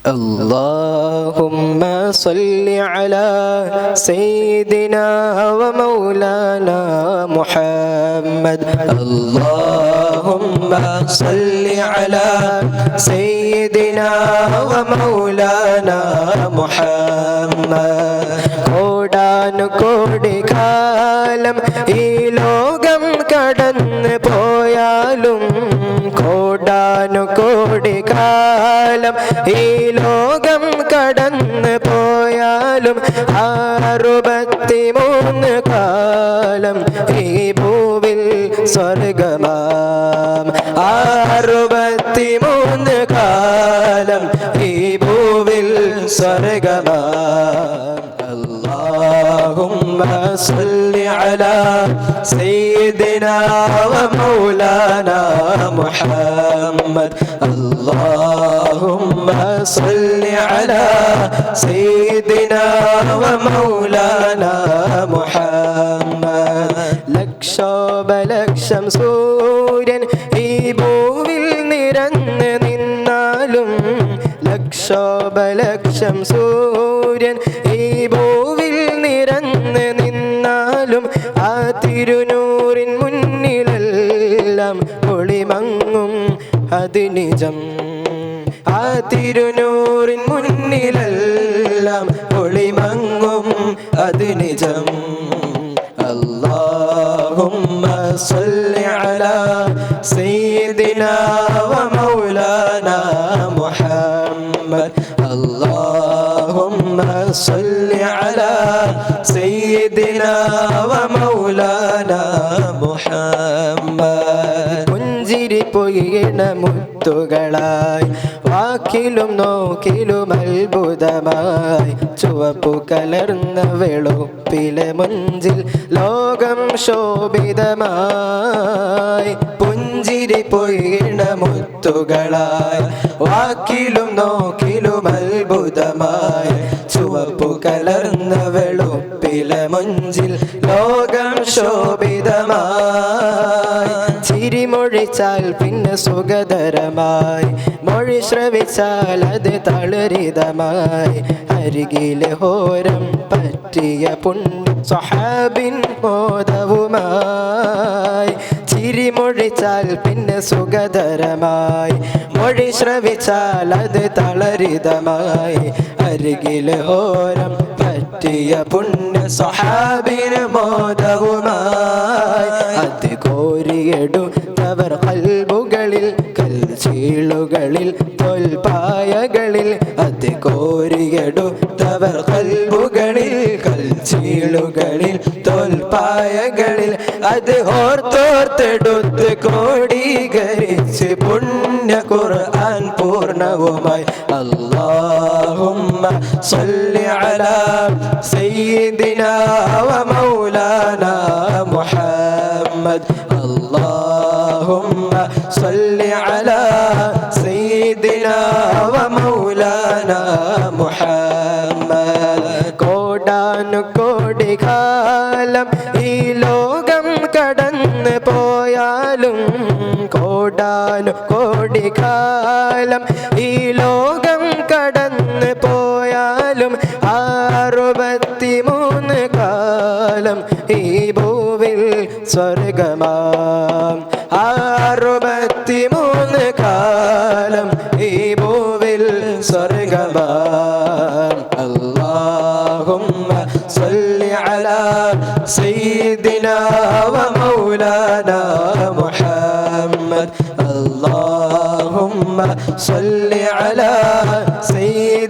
اللهم صل على سيدنا ومولانا محمد اللهم صل على سيدنا ومولانا محمد കോടാനുകോടി കാലം ഈ ലോകം കടന്നു പോയാലും കോടാനുകോടി കാലം ഈ ലോകം കടന്നു പോയാലും 63 കാലം ഈ ഭൂവിൽ സ്വർഗമാം 63 കാലം ഈ ഭൂവിൽ സ്വർഗമാം اللهم صل على سيدنا ومولانا محمد اللهم صل على سيدنا ومولانا محمد ലക്ഷോപലക്ഷം സൂര്യൻ ഈ ഭൂവിൽ നിരന്ന് നിന്നാലും ലക്ഷോപലക്ഷം സൂര്യൻ ഈ ഭൂവിൽ നിരന്ന് നിന്നാലും ആ തിരുനൂറിൻ മുന്നിലെല്ലാം ഒളിമങ്ങും അത് നിജം ആ തിരുനൂറിൻ മുന്നിലെല്ലാം ഒളിമങ്ങും അത് നിജം اللهم صل على سيدنا ومولانا محمد اللهم صل على سيدنا ومولانا محمد പുഞ്ചിരി പൊയ്യണ മുത്തുകളായി വാക്കിലും നോക്കിലും അത്ഭുതമായി ചുവപ്പു കലർന്ന വെളുപ്പിലെ മുഞ്ചിൽ ലോകം ശോഭിതമായി പുഞ്ചിരി പൊയ്യണ മുത്തുകളായി വാക്കിലും നോക്കിലും അത്ഭുതമായി ചുവപ്പു കലർന്ന വെളുപ്പിലെ മുഞ്ചിൽ ലോകം ശോഭിതമായി ചിരിമൊഴിച്ചാൽ പിന്നെ സുഖതരമായി മൊഴി ശ്രവിച്ചാൽ അത് തളരിതമായി അരികിലെ ഹോരം പറ്റിയ പുണ്യ സ്വഹാബിൻ മോദവുമായി ചിരിമൊഴിച്ചാൽ പിന്നെ സുഖതരമായി മൊഴി ശ്രവിച്ചാൽ അത് തളരിതമായി അരികിലെ ഹോരം പറ്റിയ പുണ്യ സ്വഹാബിൻ മോദവുമായി അത് കോരിയെടുത്തവർ കൽബുകളിൽ കൽച്ചീളുകളിൽ തോൽപ്പായകളിൽ അത് കോരിയെടുത്തവർ കൽബുകളിൽ കൽച്ചീളുകളിൽ തോൽപ്പായകളിൽ അത് ഓർത്തോർത്തെടുത്ത് കോടീകരിച്ച് പുണ്യ ഖുർആൻ പൂർണ്ണവുമായി اللهم صل على سيدنا ومولانا محمد اللهم صل على سيدنا ومولانا محمد കോടാനുകോടി കാലം ഈ ലോകം കടന്നു പോയാലും കോടാനുകോടി കാലം ഈ ലോകം കടന്നു പോയാലും 63 കാലം ഈ ഭൂവിൽ സ്വർഗമാം 63 കാലം ഈ ഭൂവിൽ സ്വർഗമാം اللهم صل على سيدنا ومولانا محمد اللهم صل على سيدنا